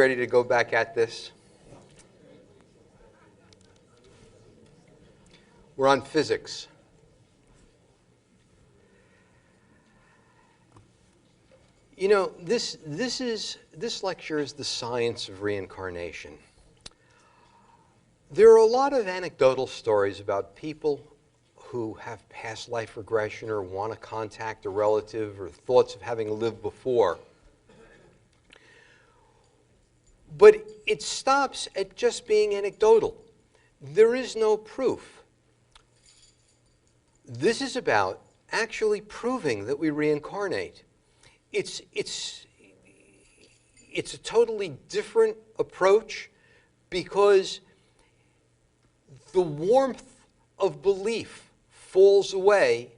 ready to go back at this? We're on physics. You know, this lecture is the science of reincarnation. There are a lot of anecdotal stories about people who have past life regression or want to contact a relative or thoughts of having lived before. But it stops at just being anecdotal. There is no proof. This is about actually proving that we reincarnate. It's a totally different approach because the warmth of belief falls away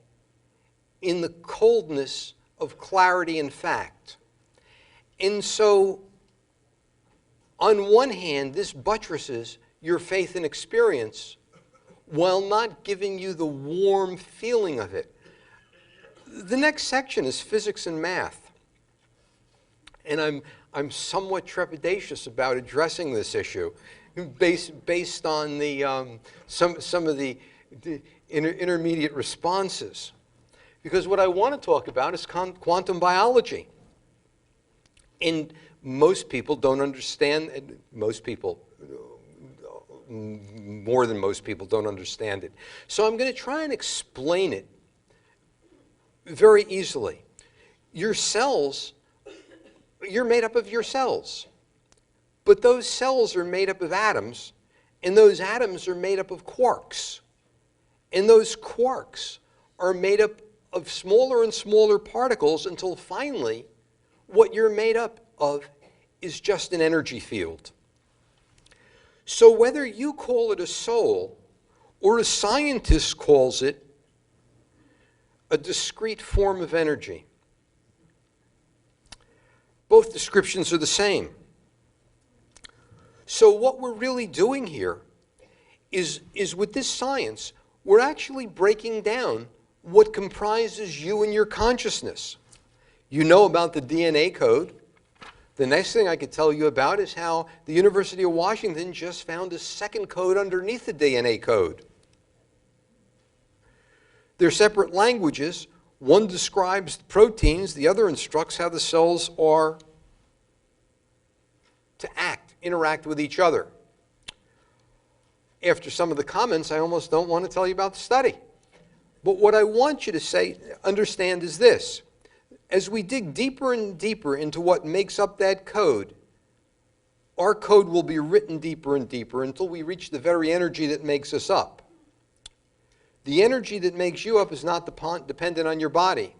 in the coldness of clarity and fact. And so, on one hand, this buttresses your faith and experience while not giving you the warm feeling of it. The next section is physics and math. And I'm somewhat trepidatious about addressing this issue based on the, some of the intermediate responses. Because what I want to talk about is quantum biology. And most people don't understand, most people, more than most people don't understand it. So I'm going to try and explain it very easily. Your cells, you're made up of your cells. But those cells are made up of atoms, and those atoms are made up of quarks. And those quarks are made up of smaller and smaller particles until finally what you're made up of is just an energy field. So whether you call it a soul or a scientist calls it a discrete form of energy, both descriptions are the same. So what we're really doing here is with this science, we're actually breaking down what comprises you and your consciousness. You know about the DNA code. The next thing I could tell you about is how the University of Washington just found a second code underneath the DNA code. They're separate languages. One describes the proteins, the other instructs how the cells are to interact with each other. After some of the comments, I almost don't want to tell you about the study. But what I want you to understand is this. As we dig deeper and deeper into what makes up that code, our code will be written deeper and deeper until we reach the very energy that makes us up. The energy that makes you up is not dependent on your body.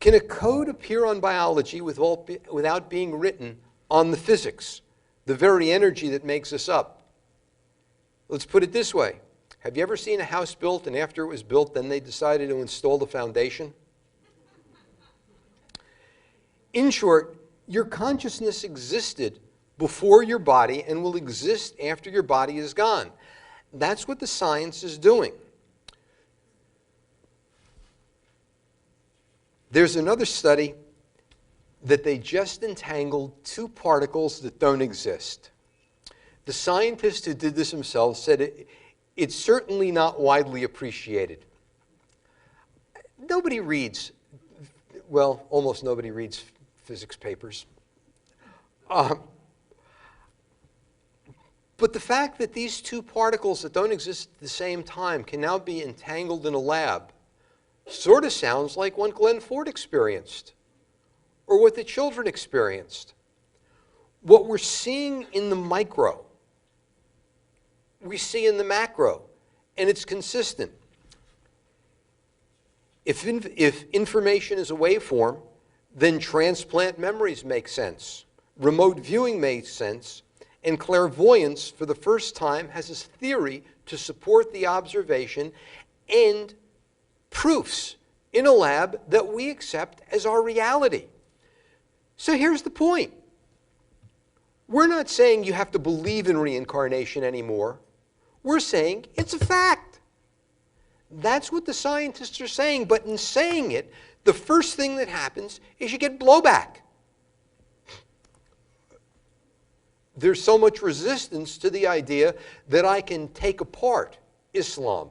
Can a code appear on biology without being written on the physics, the very energy that makes us up? Let's put it this way. Have you ever seen a house built and after it was built, then they decided to install the foundation? In short, your consciousness existed before your body and will exist after your body is gone. That's what the science is doing. There's another study that they just entangled two particles that don't exist. The scientist who did this himself said it's certainly not widely appreciated. Nobody reads, well, almost nobody reads physics papers. But the fact that these two particles that don't exist at the same time can now be entangled in a lab sort of sounds like what Glenn Ford experienced or what the children experienced. What we're seeing in the micro, we see in the macro, and it's consistent. If information is a waveform, then transplant memories make sense. Remote viewing makes sense. And clairvoyance, for the first time, has a theory to support the observation and proofs in a lab that we accept as our reality. So here's the point. We're not saying you have to believe in reincarnation anymore. We're saying it's a fact. That's what the scientists are saying, but in saying it, the first thing that happens is you get blowback. there's so much resistance to the idea that I can take apart Islam,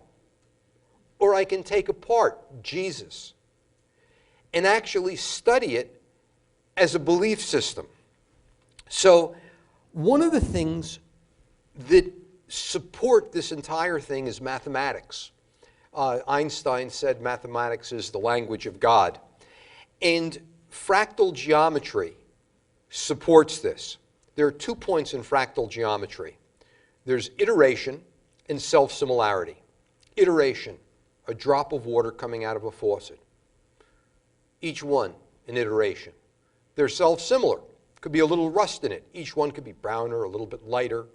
or I can take apart Jesus and actually study it as a belief system. So one of the things that support this entire thing is mathematics. Einstein said mathematics is the language of God. And fractal geometry supports this. There are 2 points in fractal geometry. There's iteration and self-similarity. Iteration, a drop of water coming out of a faucet. Each one an iteration. They're self-similar. Could be a little rust in it. Each one could be browner, a little bit lighter.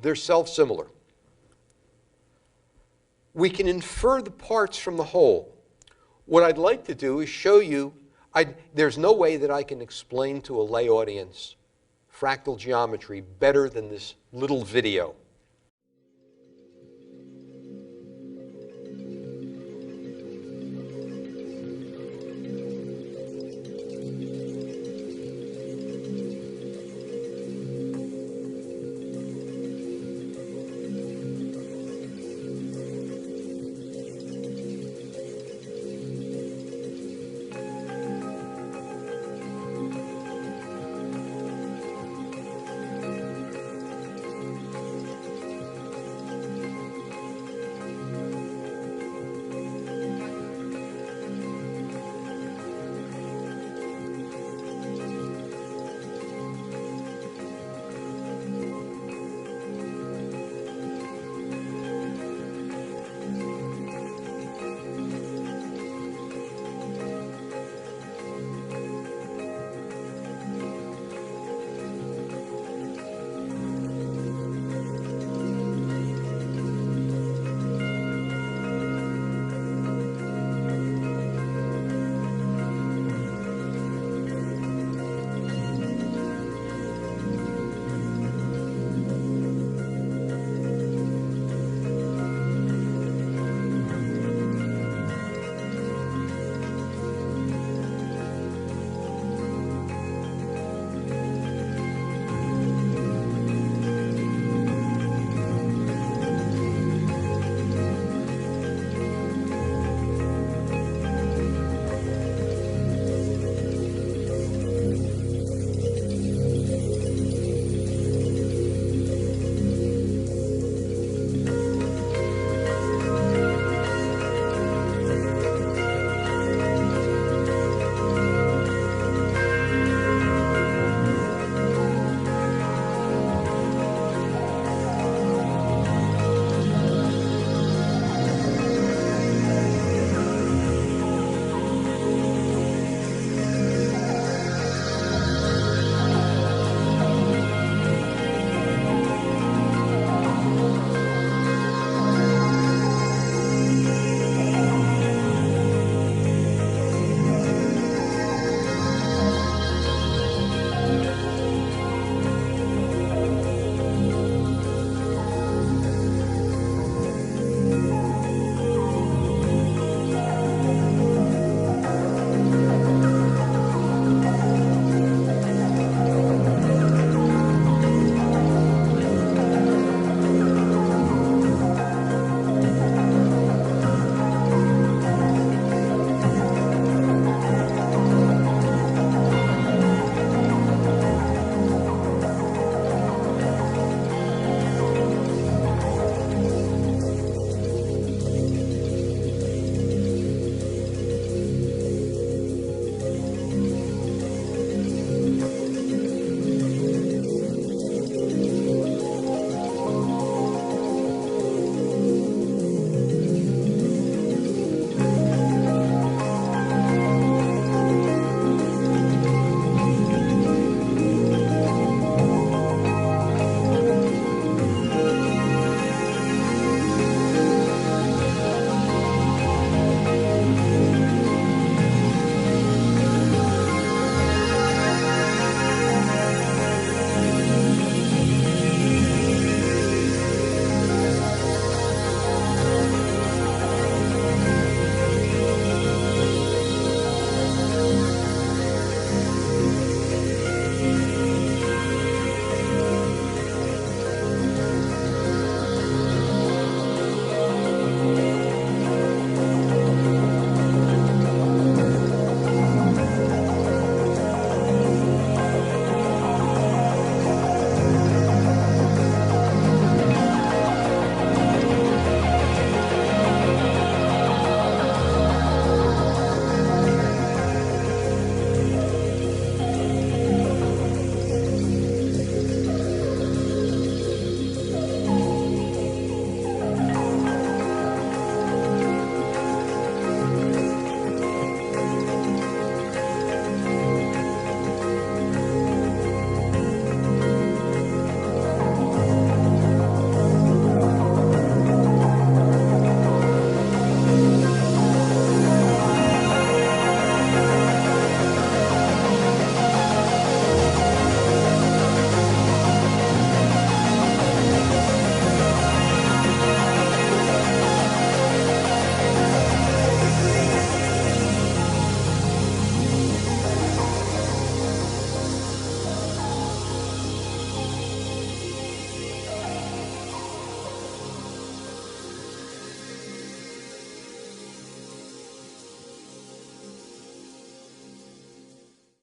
They're self-similar. We can infer the parts from the whole. What I'd like to do is show you, there's no way that I can explain to a lay audience fractal geometry better than this little video.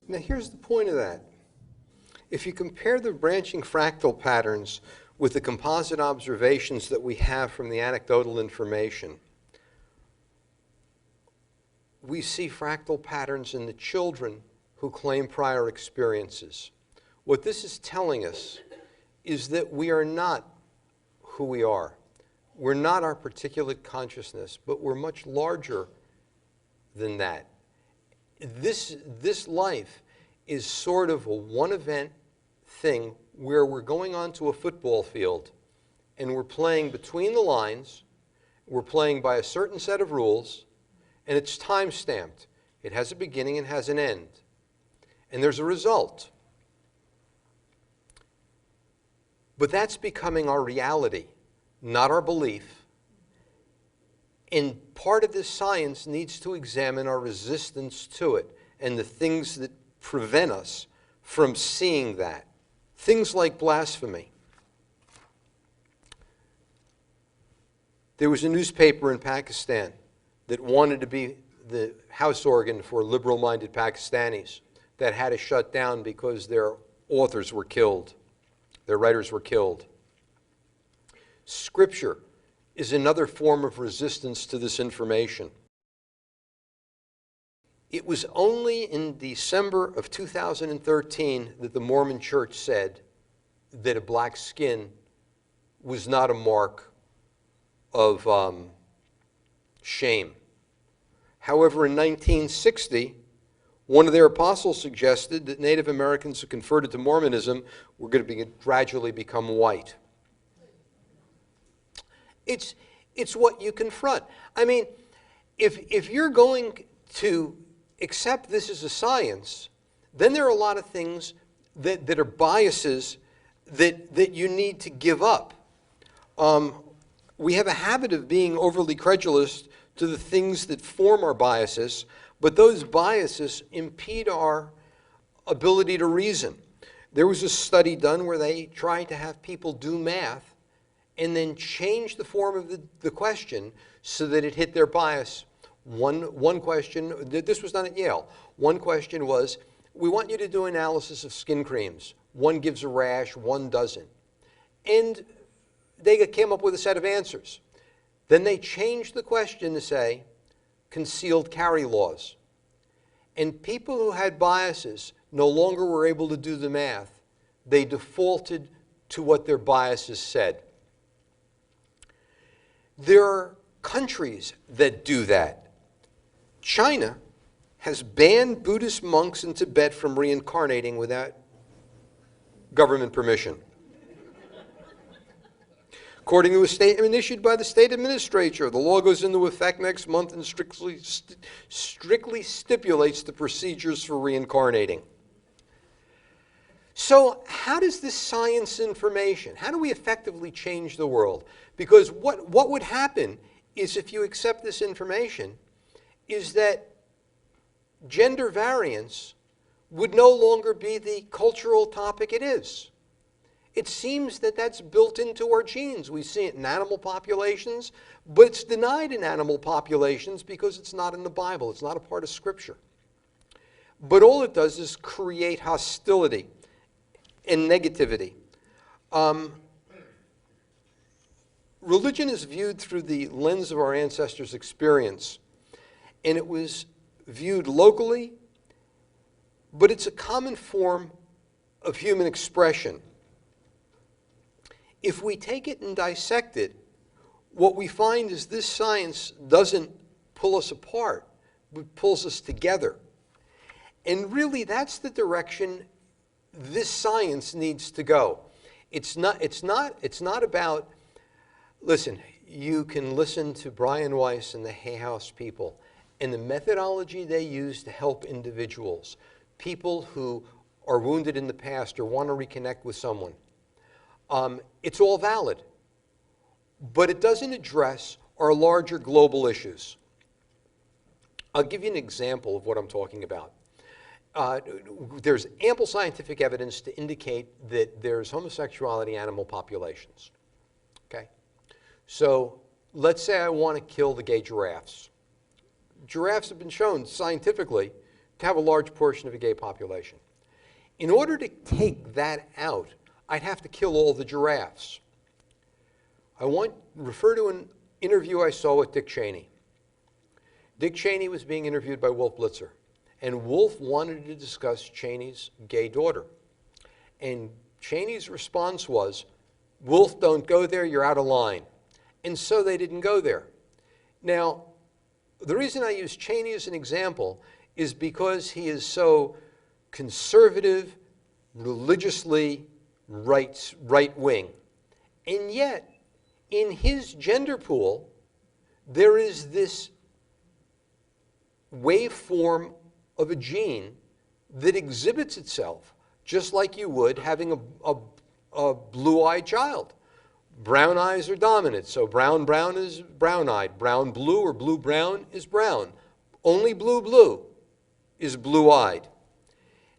Now here's the point of that. If you compare the branching fractal patterns with the composite observations that we have from the anecdotal information, we see fractal patterns in the children who claim prior experiences. What this is telling us is that we are not who we are. We're not our particulate consciousness, but we're much larger than that. This life is sort of a one-event thing where we're going onto a football field and we're playing between the lines, we're playing by a certain set of rules, and it's time-stamped. It has a beginning and has an end. And there's a result. But that's becoming our reality, not our belief. And part of this science needs to examine our resistance to it and the things that prevent us from seeing that. Things like blasphemy. There was a newspaper in Pakistan that wanted to be the house organ for liberal-minded Pakistanis that had to shut down because their authors were killed, their writers were killed. Scripture is another form of resistance to this information. It was only in December of 2013 that the Mormon Church said that a black skin was not a mark of shame. However, in 1960, one of their apostles suggested that Native Americans who converted to Mormonism were going to gradually become white. It's what you confront. I mean, if you're going to accept this as a science, then there are a lot of things that are biases that you need to give up. We have a habit of being overly credulous to the things that form our biases, but those biases impede our ability to reason. There was a study done where they tried to have people do math and then change the form of the question so that it hit their bias. One question, this was done at Yale. One question was, we want you to do analysis of skin creams. One gives a rash, one doesn't. And they came up with a set of answers. Then they changed the question to say, concealed carry laws. And people who had biases no longer were able to do the math. They defaulted to what their biases said. There are countries that do that. China has banned Buddhist monks in Tibet from reincarnating without government permission. According to a statement issued by the state administrator, the law goes into effect next month and strictly stipulates the procedures for reincarnating. So how does this science information, how do we effectively change the world? Because what would happen is, if you accept this information, is that gender variance would no longer be the cultural topic it is. It seems that that's built into our genes. We see it in animal populations, but it's denied in animal populations because it's not in the Bible. It's not a part of Scripture. But all it does is create hostility and negativity. Religion is viewed through the lens of our ancestors' experience, and it was viewed locally, but it's a common form of human expression. If we take it and dissect it, what we find is this science doesn't pull us apart, but pulls us together. And really, that's the direction this science needs to go. It's not about, listen, you can listen to Brian Weiss and the Hay House people and the methodology they use to help individuals, people who are wounded in the past or want to reconnect with someone. It's all valid, but it doesn't address our larger global issues. I'll give you an example of what I'm talking about. There's ample scientific evidence to indicate that there's homosexuality in animal populations. Okay? So let's say I want to kill the gay giraffes. Giraffes have been shown scientifically have a large portion of a gay population. In order to take that out, I'd have to kill all the giraffes. Refer to an interview I saw with Dick Cheney. Dick Cheney was being interviewed by Wolf Blitzer, and Wolf wanted to discuss Cheney's gay daughter. And Cheney's response was, Wolf, don't go there, you're out of line. And so they didn't go there. Now, the reason I use Cheney as an example is because he is so conservative, religiously right-wing. And yet, in his gender pool, there is this waveform of a gene that exhibits itself just like you would having a blue-eyed child. Brown eyes are dominant, so brown is brown-eyed. Brown-blue or blue-brown is brown. Only blue-blue is blue-eyed.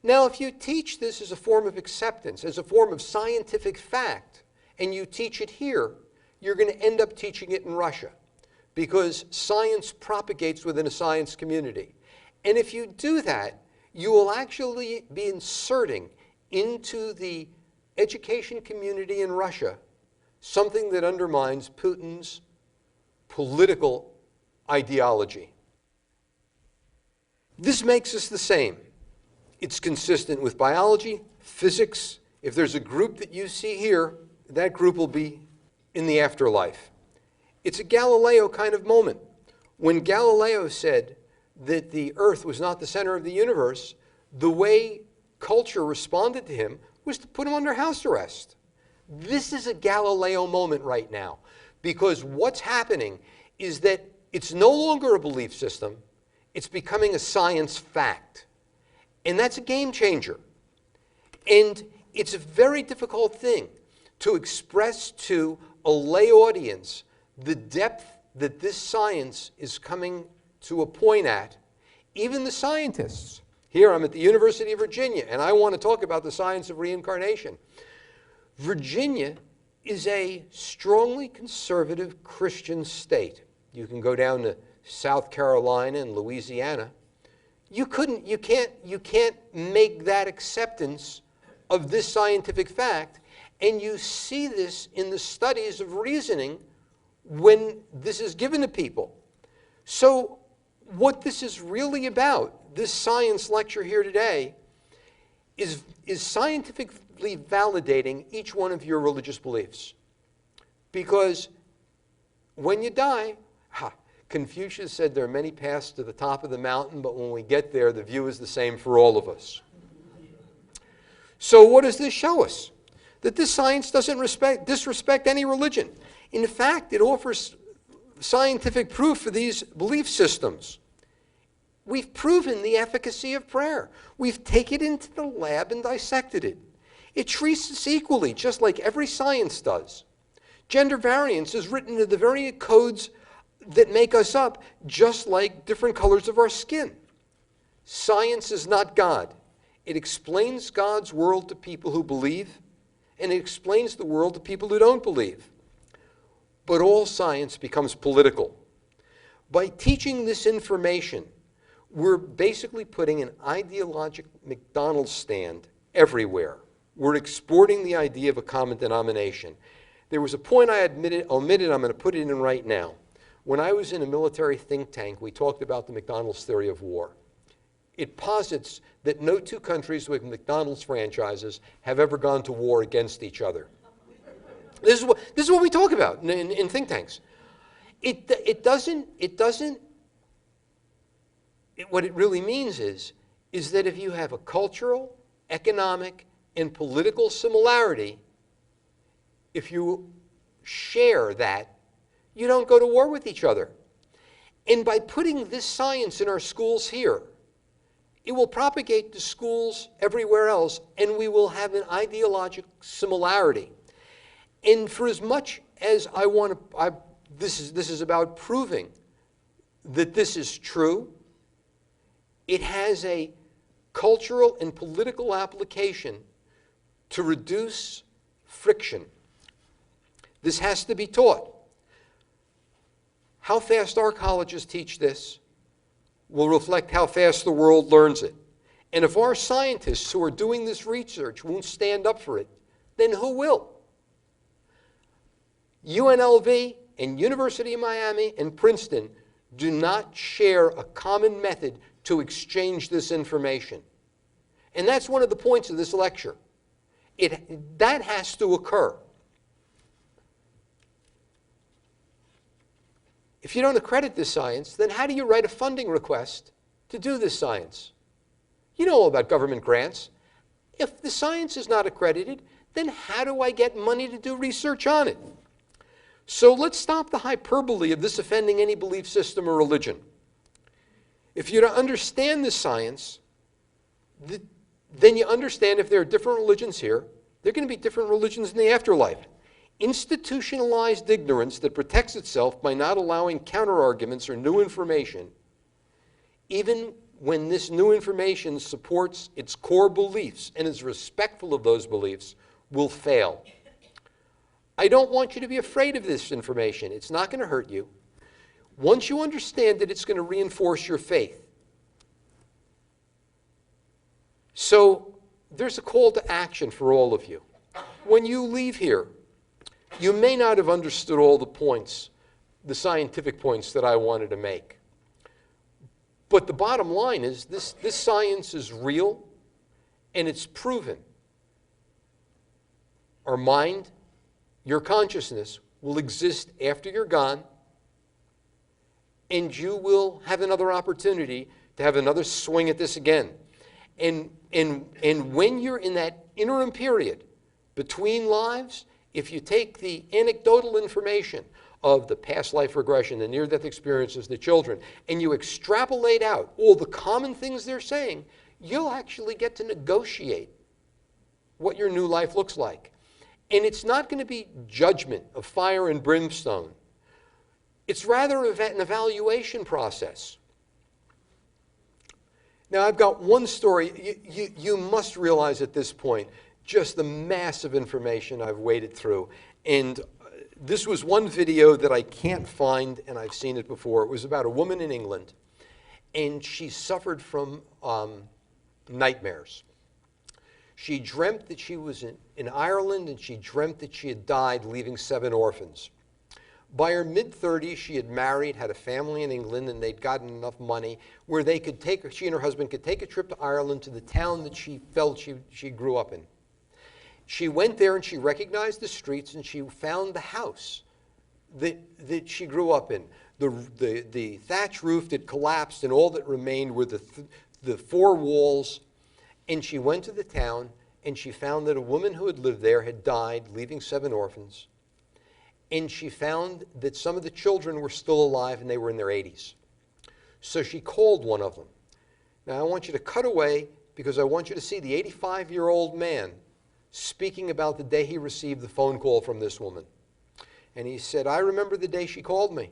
Now, if you teach this as a form of acceptance, as a form of scientific fact, and you teach it here, you're going to end up teaching it in Russia, because science propagates within a science community. And if you do that, you will actually be inserting into the education community in Russia something that undermines Putin's political ideology. This makes us the same. It's consistent with biology, physics. If there's a group that you see here, that group will be in the afterlife. It's a Galileo kind of moment. When Galileo said that the Earth was not the center of the universe, the way culture responded to him was to put him under house arrest. This is a Galileo moment right now, because what's happening is that it's no longer a belief system, it's becoming a science fact. And that's a game changer. And it's a very difficult thing to express to a lay audience the depth that this science is coming to a point at. Even the scientists. Here I'm at the University of Virginia, and I want to talk about the science of reincarnation. Virginia is a strongly conservative Christian state. You can go down to South Carolina and Louisiana. You can't make that acceptance of this scientific fact, and you see this in the studies of reasoning when this is given to people. So what this is really about, this science lecture here today, is scientifically validating each one of your religious beliefs. Because when you die, Confucius said there are many paths to the top of the mountain, but when we get there, the view is the same for all of us. So what does this show us? That this science doesn't disrespect any religion. In fact, it offers scientific proof for these belief systems. We've proven the efficacy of prayer. We've taken it into the lab and dissected it. It treats us equally, just like every science does. Gender variance is written into the very codes that make us up, just like different colors of our skin. Science is not God. It explains God's world to people who believe, and it explains the world to people who don't believe. But all science becomes political. By teaching this information, we're basically putting an ideological McDonald's stand everywhere. We're exporting the idea of a common denomination. There was a point I omitted, I'm going to put it in right now. When I was in a military think tank, we talked about the McDonald's theory of war. It posits that no two countries with McDonald's franchises have ever gone to war against each other. This is what we talk about in think tanks. What it really means is that if you have a cultural, economic, and political similarity, if you share that, you don't go to war with each other. And by putting this science in our schools here, it will propagate to schools everywhere else, and we will have an ideological similarity. And for as much as this is about proving that this is true, it has a cultural and political application to reduce friction. This has to be taught. How fast our colleges teach this, will reflect how fast the world learns it. And if our scientists who are doing this research won't stand up for it, then who will? UNLV and University of Miami and Princeton do not share a common method to exchange this information. And that's one of the points of this lecture. That has to occur. If you don't accredit this science, then how do you write a funding request to do this science? You know all about government grants. If the science is not accredited, then how do I get money to do research on it? So let's stop the hyperbole of this offending any belief system or religion. If you don't understand this science, then you understand if there are different religions here, there are going to be different religions in the afterlife. Institutionalized ignorance that protects itself by not allowing counterarguments or new information, even when this new information supports its core beliefs and is respectful of those beliefs, will fail. I don't want you to be afraid of this information. It's not going to hurt you. Once you understand it, it's going to reinforce your faith. So there's a call to action for all of you. When you leave here, you may not have understood all the points, the scientific points that I wanted to make. But the bottom line is this science is real and it's proven. Our mind, your consciousness will exist after you're gone, and you will have another opportunity to have another swing at this again. And when you're in that interim period between lives, if you take the anecdotal information of the past life regression, the near-death experiences, the children, and you extrapolate out all the common things they're saying, you'll actually get to negotiate what your new life looks like. And it's not going to be judgment of fire and brimstone. It's rather an evaluation process. Now, I've got one story. You must realize at this point just the massive information I've waded through. And this was one video that I can't find, and I've seen it before. It was about a woman in England, and she suffered from nightmares. She dreamt that she was in Ireland, and she dreamt that she had died, leaving 7 orphans. By her mid-30s, she had married, had a family in England, and they'd gotten enough money where they could she and her husband could take a trip to Ireland, to the town that she felt she grew up in. She went there and she recognized the streets, and she found the house that she grew up in. The thatch roof that collapsed, and all that remained were the 4 walls. And she went to the town, and she found that a woman who had lived there had died, leaving 7 orphans. And she found that some of the children were still alive, and they were in their 80s. So she called one of them. Now, I want you to cut away, because I want you to see the 85-year-old man speaking about the day he received the phone call from this woman. And he said, I remember the day she called me.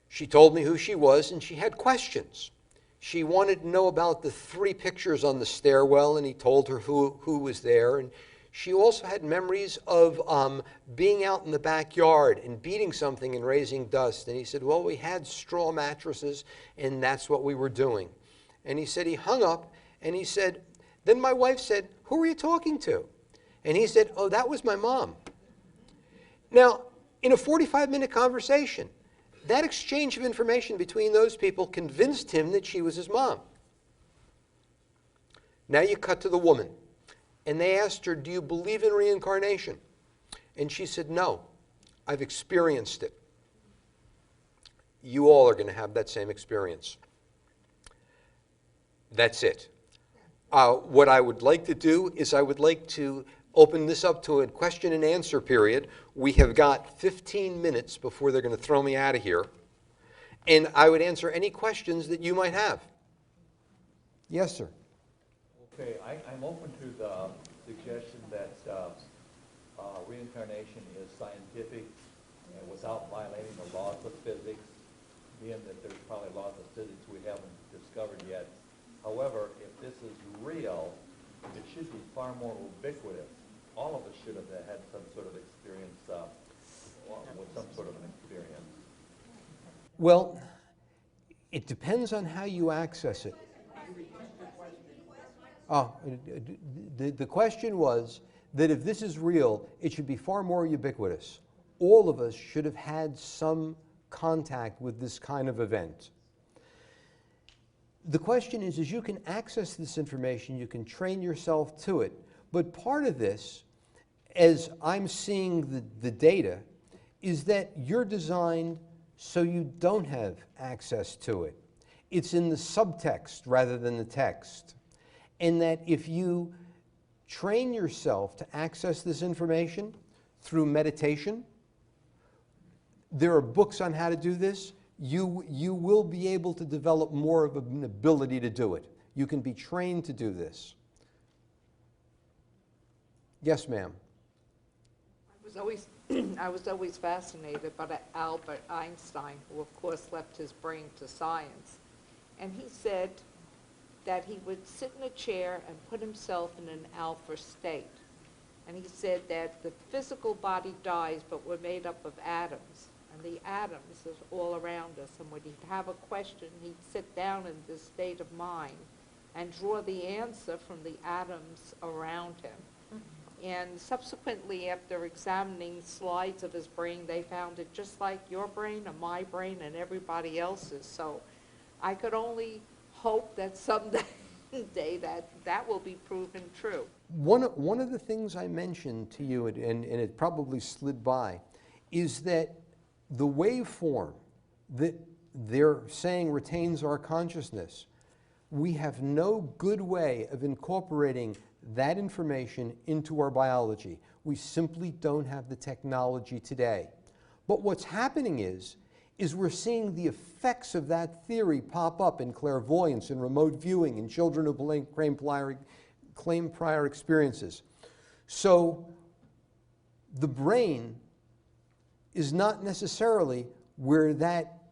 She told me who she was, and she had questions. She wanted to know about the 3 pictures on the stairwell, and he told her who was there. And she also had memories of being out in the backyard and beating something and raising dust. And he said, well, we had straw mattresses, and that's what we were doing. And he said he hung up, and he said, then my wife said, who were you talking to? And he said, oh, that was my mom. Now, in a 45-minute conversation, that exchange of information between those people convinced him that she was his mom. Now you cut to the woman. And they asked her, do you believe in reincarnation? And she said, no, I've experienced it. You all are going to have that same experience. That's it. What I would like to do is I would like to open this up to a question and answer period. We have got 15 minutes before they're going to throw me out of here. And I would answer any questions that you might have. Yes, sir. Okay, I'm open to the suggestion that reincarnation is scientific and without violating the laws of physics, being that there's probably laws of physics we haven't discovered yet. However, if this is real, it should be far more ubiquitous. All of us should have had some sort of experience with some sort of an experience. Well, it depends on how you access it. Oh, the question was that if this is real, it should be far more ubiquitous. All of us should have had some contact with this kind of event. The question is you can access this information, you can train yourself to it, but part of this, as I'm seeing the data, is that you're designed so you don't have access to it. It's in the subtext rather than the text. And that if you train yourself to access this information through meditation, there are books on how to do this, you will be able to develop more of an ability to do it. You can be trained to do this. Yes, ma'am. I was always fascinated by Albert Einstein, who of course left his brain to science. And he said that he would sit in a chair and put himself in an alpha state. And he said that the physical body dies, but we're made up of atoms. And the atoms is all around us. And when he'd have a question, he'd sit down in this state of mind and draw the answer from the atoms around him. And subsequently, after examining slides of his brain, they found it just like your brain and my brain and everybody else's. So I could only hope that someday that will be proven true. One of the things I mentioned to you, and it probably slid by, is that the waveform that they're saying retains our consciousness, we have no good way of incorporating that information into our biology. We simply don't have the technology today. But what's happening is we're seeing the effects of that theory pop up in clairvoyance and remote viewing in children who claim prior experiences. So the brain is not necessarily where that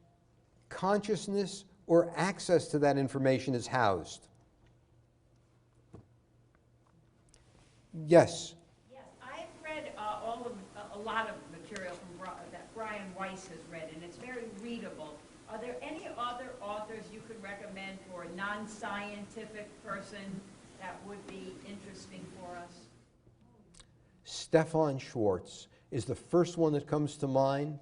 consciousness or access to that information is housed. Yes? Yes, I've read a lot of material that Brian Weiss has read, and it's very readable. Are there any other authors you could recommend for a non-scientific person that would be interesting for us? Stefan Schwartz is the first one that comes to mind,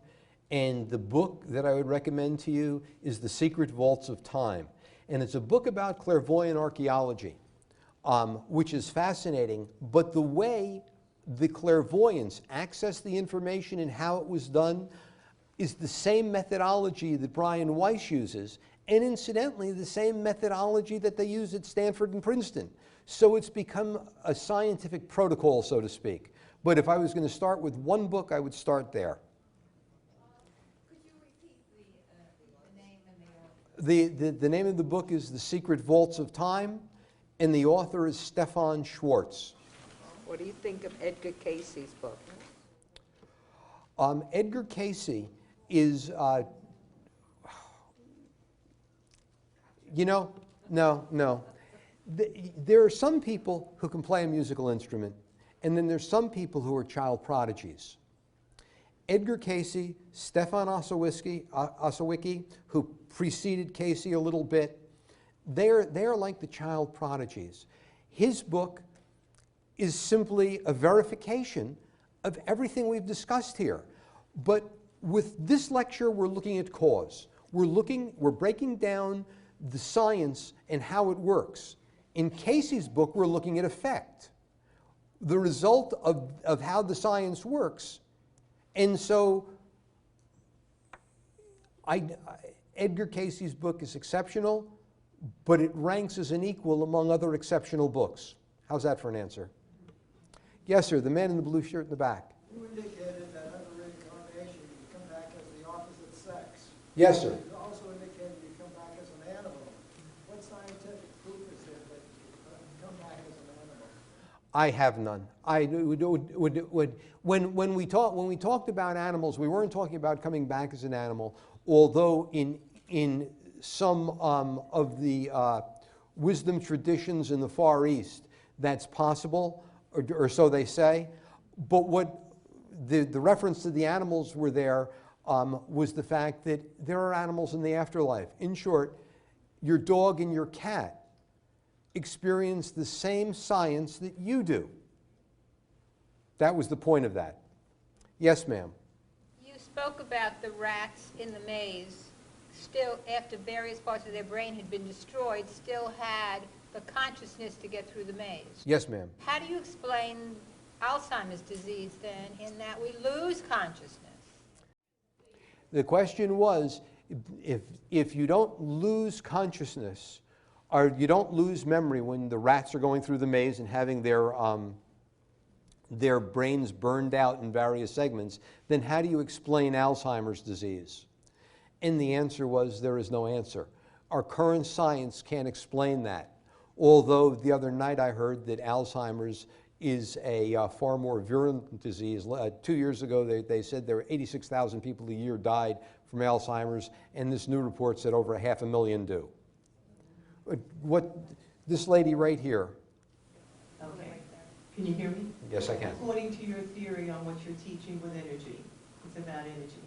and the book that I would recommend to you is The Secret Vaults of Time. And it's a book about clairvoyant archaeology, which is fascinating, but the way the clairvoyants access the information and how it was done is the same methodology that Brian Weiss uses, and incidentally, the same methodology that they use at Stanford and Princeton. So it's become a scientific protocol, so to speak. But if I was going to start with one book, I would start there. Could you repeat the name and the author? The name of the book is The Secret Vaults of Time, and the author is Stefan Schwartz. What do you think of Edgar Casey's book? Edgar Casey is, no. There are some people who can play a musical instrument, and then there's some people who are child prodigies. Edgar Casey, Stefan Osowicki, who preceded Casey a little bit, they're like the child prodigies. His book is simply a verification of everything we've discussed here. But with this lecture, we're looking at cause. We're breaking down the science and how it works. In Casey's book, we're looking at effect, the result of how the science works. And so Edgar Casey's book is exceptional, but it ranks as an equal among other exceptional books. How's that for an answer? Yes, sir, the man in the blue shirt in the back. You indicated that under reincarnation you come back as the opposite sex. Yes, sir. You also indicated you come back as an animal. What scientific proof is there that you come back as an animal? I have none. When we talked about animals, we weren't talking about coming back as an animal, although in some of the wisdom traditions in the Far East, that's possible, or so they say. But what the reference to the animals were there was the fact that there are animals in the afterlife. In short, your dog and your cat experience the same science that you do. That was the point of that. Yes, ma'am. You spoke about the rats in the maze, still, after various parts of their brain had been destroyed, still had the consciousness to get through the maze. Yes, ma'am. How do you explain Alzheimer's disease, then, in that we lose consciousness? The question was, if you don't lose consciousness, or you don't lose memory when the rats are going through the maze and having their brains burned out in various segments, then how do you explain Alzheimer's disease? And the answer was, there is no answer. Our current science can't explain that. Although the other night I heard that Alzheimer's is a far more virulent disease. 2 years ago they said there were 86,000 people a year died from Alzheimer's, and this new report said over 500,000 do. What this lady right here. Okay. Can you hear me? Yes, I can. According to your theory on what you're teaching with energy, it's about energy.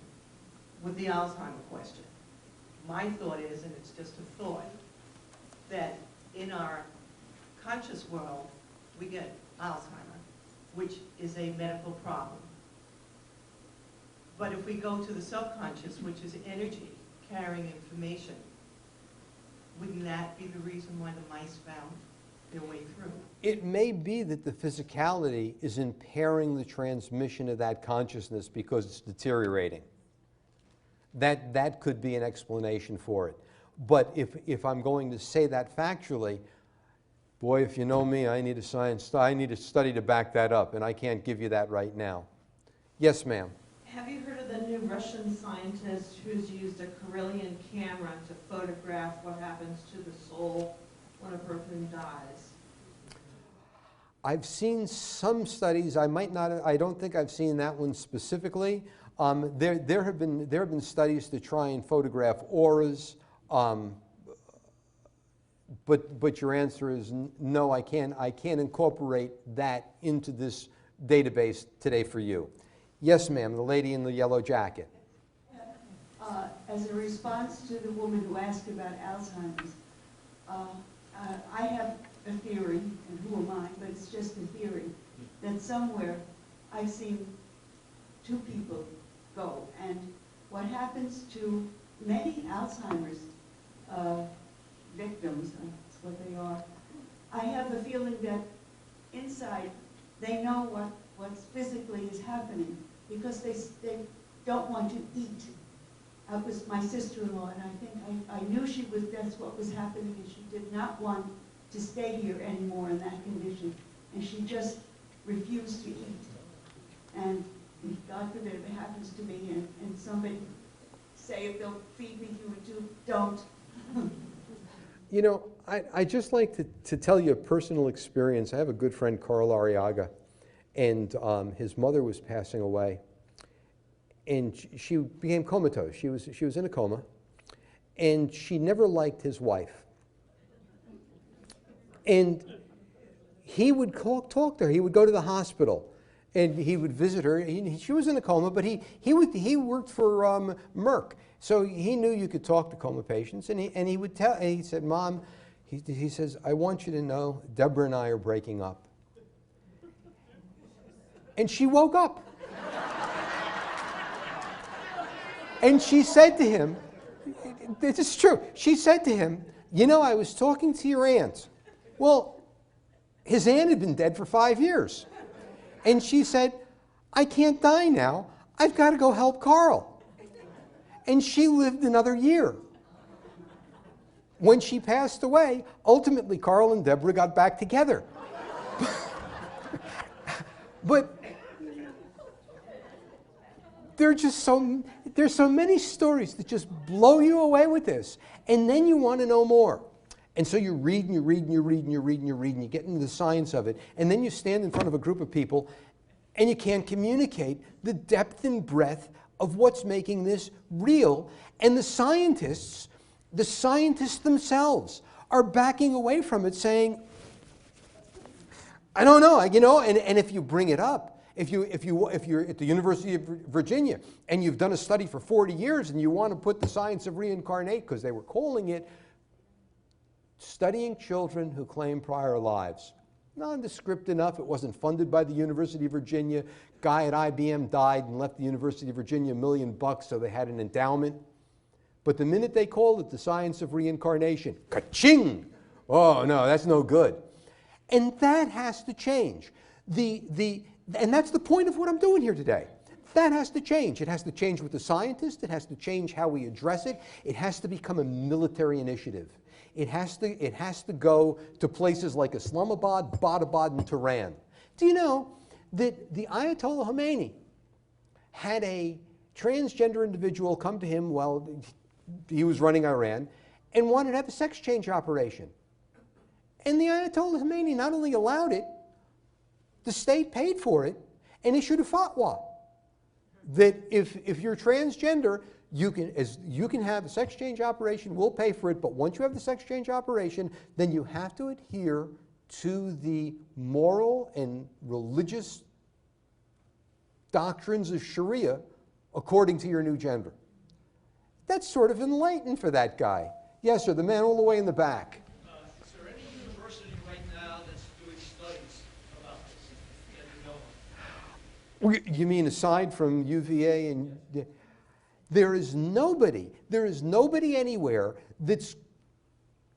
With the Alzheimer question, my thought is, and it's just a thought, that in our conscious world, we get Alzheimer, which is a medical problem. But if we go to the subconscious, which is energy, carrying information, wouldn't that be the reason why the mice found their way through? It may be that the physicality is impairing the transmission of that consciousness because it's deteriorating. That could be an explanation for it. But if I'm going to say that factually, boy, if you know me, I need a study to back that up, and I can't give you that right now. Yes, ma'am. Have you heard of the new Russian scientist who's used a Carillion camera to photograph what happens to the soul when a person dies? I've seen some studies. I don't think I've seen that one specifically. There have been studies to try and photograph auras, but your answer is no. I can't incorporate that into this database today for you. Yes, ma'am. The lady in the yellow jacket. As a response to the woman who asked about Alzheimer's, I have a theory, and who am I, but it's just a theory, that somewhere I've seen two people go. And what happens to many Alzheimer's victims, that's what they are, I have a feeling that inside they know what's physically is happening because they don't want to eat. That was my sister-in-law, and I think I knew that's what was happening, and she did not want to stay here anymore in that condition, and she just refused to eat. And God forbid if it happens to me, and somebody say if they'll feed me through a tube, don't. You know, I just like to tell you a personal experience. I have a good friend, Carl Arriaga, and his mother was passing away, and she became comatose. She was in a coma, and she never liked his wife. And he would talk to her. He would go to the hospital, and he would visit her. She was in a coma, but he worked for Merck, so he knew you could talk to coma patients. And he would tell. And he said, "Mom," he says, "I want you to know, Deborah and I are breaking up." And she woke up, and she said to him, "This is true." She said to him, "You know, I was talking to your aunt." Well, his aunt had been dead for 5 years. And she said, "I can't die now. I've got to go help Carl." And she lived another year. When she passed away, ultimately Carl and Deborah got back together. But there's so many stories that just blow you away with this. And then you want to know more. And so you read and you read and you read and you read and you read and you get into the science of it. And then you stand in front of a group of people and you can't communicate the depth and breadth of what's making this real. And the scientists themselves are backing away from it saying, "I don't know," you know, and if you bring it up If you're at the University of Virginia and you've done a study for 40 years and you want to put the science of reincarnation, because they were calling it studying children who claim prior lives. Nondescript enough. It wasn't funded by the University of Virginia. Guy at IBM died and left the University of Virginia $1 million, so they had an endowment. But the minute they called it the science of reincarnation, ka-ching! Oh, no, that's no good. And that has to change. And that's the point of what I'm doing here today. That has to change. It has to change with the scientists. It has to change how we address it. It has to become a military initiative. It has to go to places like Islamabad, Abbottabad, and Tehran. Do you know that the Ayatollah Khomeini had a transgender individual come to him while he was running Iran and wanted to have a sex change operation? And the Ayatollah Khomeini not only allowed it, the state paid for it and issued a fatwa that if you're transgender, you can have a sex change operation, we'll pay for it, but once you have the sex change operation, then you have to adhere to the moral and religious doctrines of Sharia according to your new gender. That's sort of enlightened for that guy. Yes, sir, the man all the way in the back. Is there any university right now that's doing studies about this that you know of? You mean aside from UVA and... There is nobody anywhere that's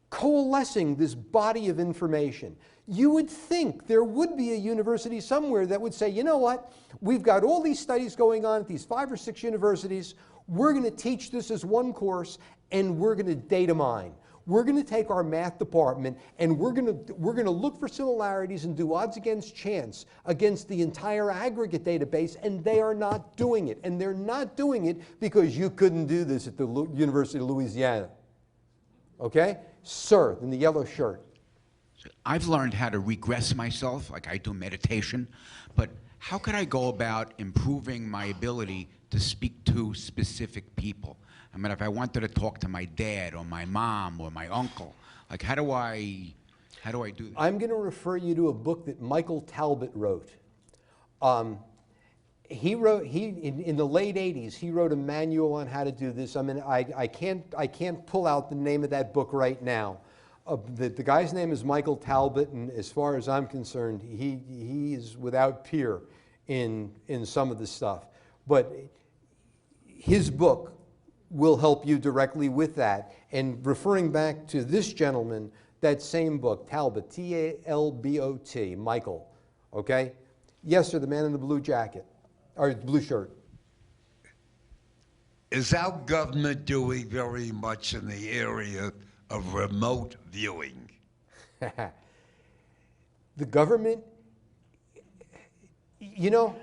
coalescing this body of information. You would think there would be a university somewhere that would say, you know what, we've got all these studies going on at these 5 or 6 universities, we're going to teach this as one course, and we're going to data mine. We're going to take our math department and we're going to look for similarities and do odds against chance against the entire aggregate database, and they are not doing it. And they're not doing it because you couldn't do this at the University of Louisiana. Okay? Sir, in the yellow shirt. I've learned how to regress myself, like I do meditation, but how could I go about improving my ability to speak to specific people? I mean, if I wanted to talk to my dad or my mom or my uncle, like how do I do that? I'm going to refer you to a book that Michael Talbot wrote. In the late 80s, he wrote a manual on how to do this. I mean, I can't pull out the name of that book right now. The guy's name is Michael Talbot, and as far as I'm concerned, he is without peer in some of the stuff. But his book will help you directly with that. And referring back to this gentleman, that same book, Talbot, T-A-L-B-O-T, Michael, okay? Yes, sir, the man in the blue jacket, or blue shirt. Is our government doing very much in the area of remote viewing? The government, you know,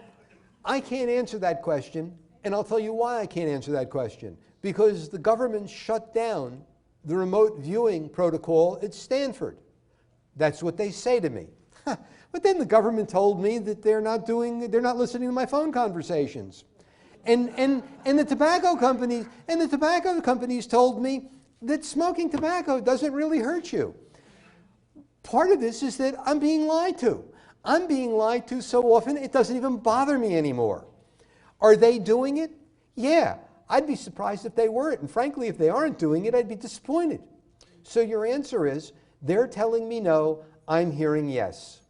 I can't answer that question, and I'll tell you why I can't answer that question. Because the government shut down the remote viewing protocol at Stanford. That's what they say to me. But then the government told me that they're not listening to my phone conversations. And the tobacco companies told me that smoking tobacco doesn't really hurt you. Part of this is that I'm being lied to. I'm being lied to so often it doesn't even bother me anymore. Are they doing it? Yeah. I'd be surprised if they weren't. And frankly, if they aren't doing it, I'd be disappointed. So your answer is, they're telling me no, I'm hearing yes.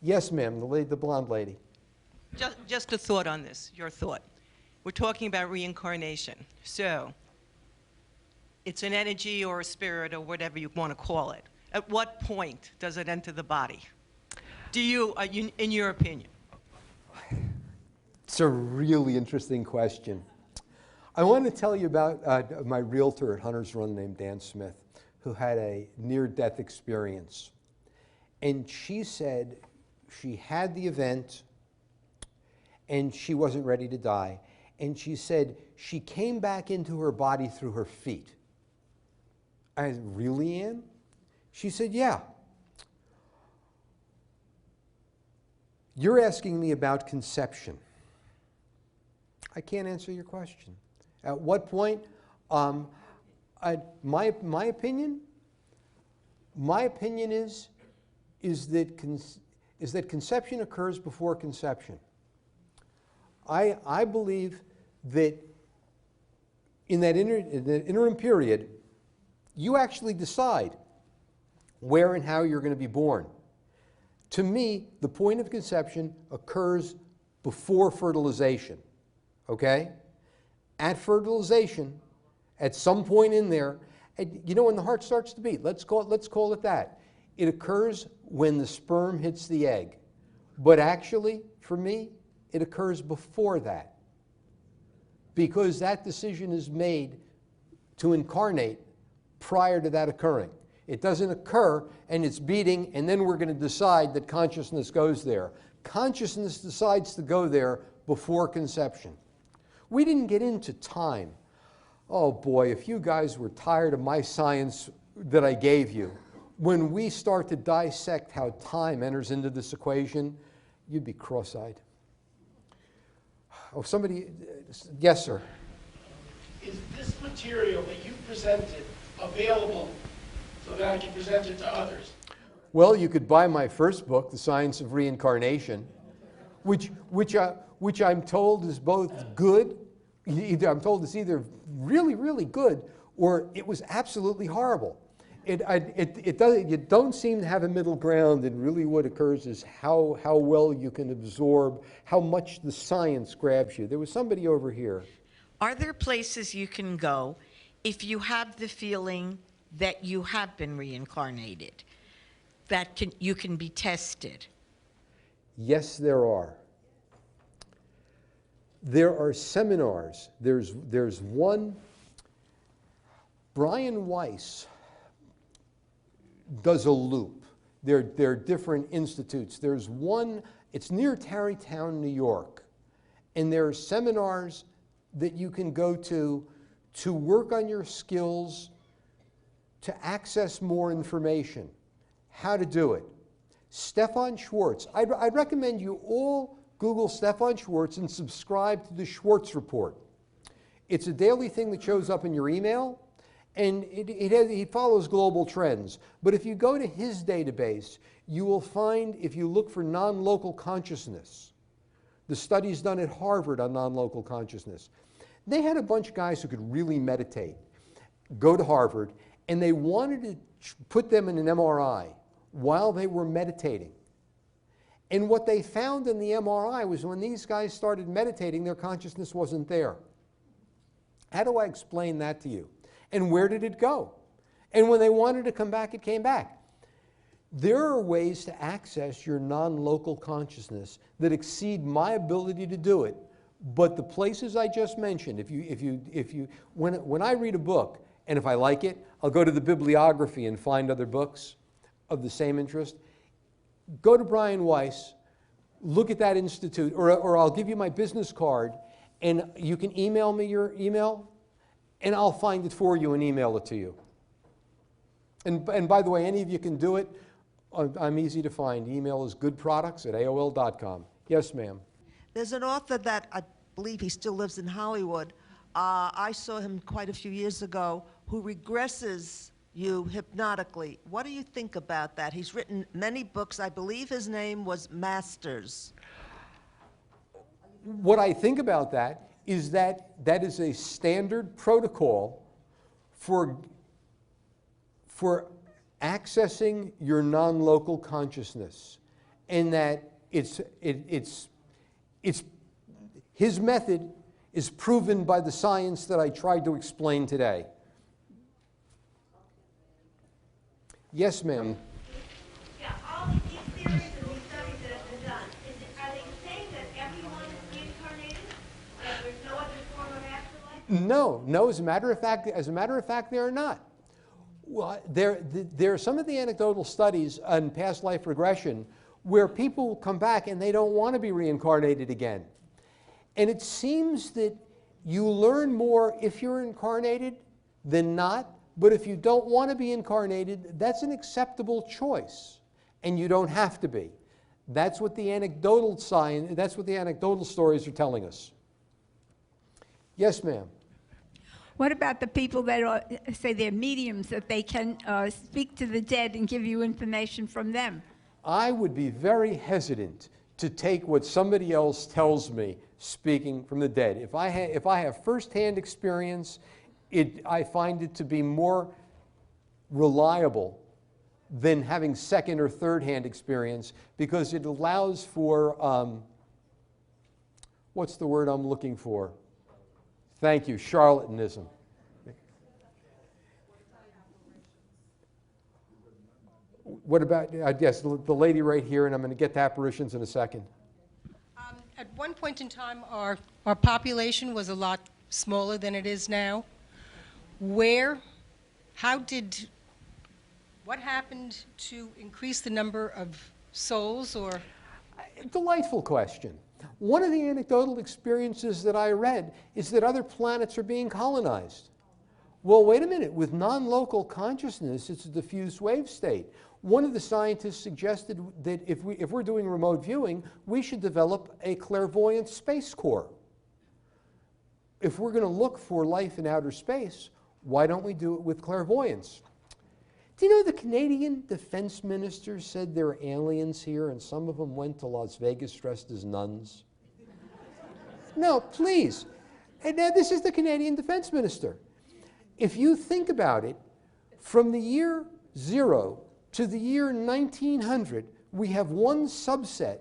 Yes, ma'am, the blonde lady. Just a thought on this, your thought. We're talking about reincarnation. So it's an energy or a spirit or whatever you want to call it. At what point does it enter the body? Do you, in your opinion? It's a really interesting question. I want to tell you about my realtor at Hunter's Run named Dan Smith, who had a near-death experience. And she said she had the event and she wasn't ready to die. And she said she came back into her body through her feet. I said, really, Ann? She said, yeah. You're asking me about conception. I can't answer your question. At what point? My opinion is that is that conception occurs before conception. I believe that in that interim period, you actually decide where and how you're going to be born. To me, the point of conception occurs before fertilization, okay? At fertilization, at some point in there, you know, when the heart starts to beat, let's call it that. It occurs when the sperm hits the egg. But actually, for me, it occurs before that. Because that decision is made to incarnate prior to that occurring. It doesn't occur and it's beating, and then we're going to decide that consciousness goes there. Consciousness decides to go there before conception. We didn't get into time. Oh boy, if you guys were tired of my science that I gave you, when we start to dissect how time enters into this equation, you'd be cross-eyed. Oh, somebody, yes, sir. Is this material that you presented available so that I can present it to others? Well, you could buy my first book, The Science of Reincarnation, which I'm told is both good. I'm told it's either really, really good or it was absolutely horrible. You don't seem to have a middle ground, and really what occurs is how well you can absorb, how much the science grabs you. There was somebody over here. Are there places you can go if you have the feeling that you have been reincarnated, that you can be tested? Yes, there are. There are seminars. There's one, Brian Weiss does a loop. There are different institutes. There's one, it's near Tarrytown, New York, and there are seminars that you can go to work on your skills, to access more information, how to do it. Stefan Schwartz, I'd recommend you all Google Stefan Schwartz and subscribe to the Schwartz Report. It's a daily thing that shows up in your email, and he follows global trends. But if you go to his database, you will find, if you look for non-local consciousness, the studies done at Harvard on non-local consciousness, they had a bunch of guys who could really meditate, go to Harvard, and they wanted to put them in an MRI while they were meditating. And what they found in the MRI was when these guys started meditating, their consciousness wasn't there. How do I explain that to you? And where did it go? And when they wanted to come back, it came back. There are ways to access your non-local consciousness that exceed my ability to do it. But the places I just mentioned, when I read a book, and if I like it, I'll go to the bibliography and find other books of the same interest. Go to Brian Weiss, look at that institute, or I'll give you my business card, and you can email me your email, and I'll find it for you and email it to you. And by the way, any of you can do it. I'm easy to find. Email is goodproducts@aol.com. Yes, ma'am. There's an author that I believe he still lives in Hollywood. I saw him quite a few years ago, who regresses you hypnotically. What do you think about that? He's written many books. I believe his name was Masters. What I think about that is that that is a standard protocol for accessing your non-local consciousness, and that his method is proven by the science that I tried to explain today. Yes, ma'am. Yeah, all these theories and these studies that have been done, are they saying that everyone is reincarnated? That there's no other form of afterlife? No. As a matter of fact, they are not. Well, there are some of the anecdotal studies on past life regression where people come back and they don't want to be reincarnated again. And it seems that you learn more if you're incarnated than not. But if you don't want to be incarnated, that's an acceptable choice, and you don't have to be. That's what the anecdotal stories are telling us. Yes, ma'am. What about the people that say they're mediums, that they can speak to the dead and give you information from them? I would be very hesitant to take what somebody else tells me speaking from the dead. If I have firsthand experience, I find it to be more reliable than having second or third-hand experience, because it allows for, what's the word I'm looking for? Thank you, charlatanism. What about, yes, the lady right here, and I'm going to get to apparitions in a second. At one point in time, our population was a lot smaller than it is now. What happened to increase the number of souls, or? Delightful question. One of the anecdotal experiences that I read is that other planets are being colonized. Well, wait a minute. With non-local consciousness, it's a diffuse wave state. One of the scientists suggested that if we're doing remote viewing, we should develop a clairvoyant space corps. If we're going to look for life in outer space, why don't we do it with clairvoyance? Do you know the Canadian defense minister said there are aliens here and some of them went to Las Vegas dressed as nuns? No, please. And now this is the Canadian defense minister. If you think about it, from the year 0 to the year 1900, we have one subset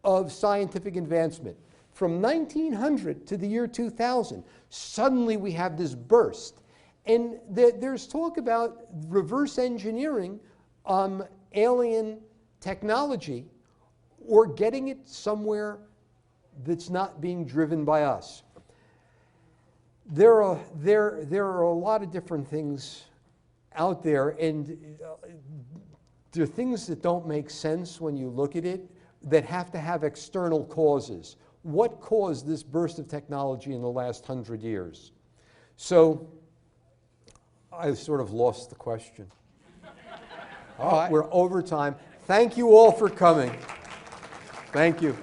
of scientific advancement. From 1900 to the year 2000, suddenly we have this burst. And there's talk about reverse engineering alien technology, or getting it somewhere that's not being driven by us. There are a lot of different things out there, and there are things that don't make sense when you look at it, that have to have external causes. What caused this burst of technology in the last 100 years? So I sort of lost the question. We're over time. Thank you all for coming. Thank you.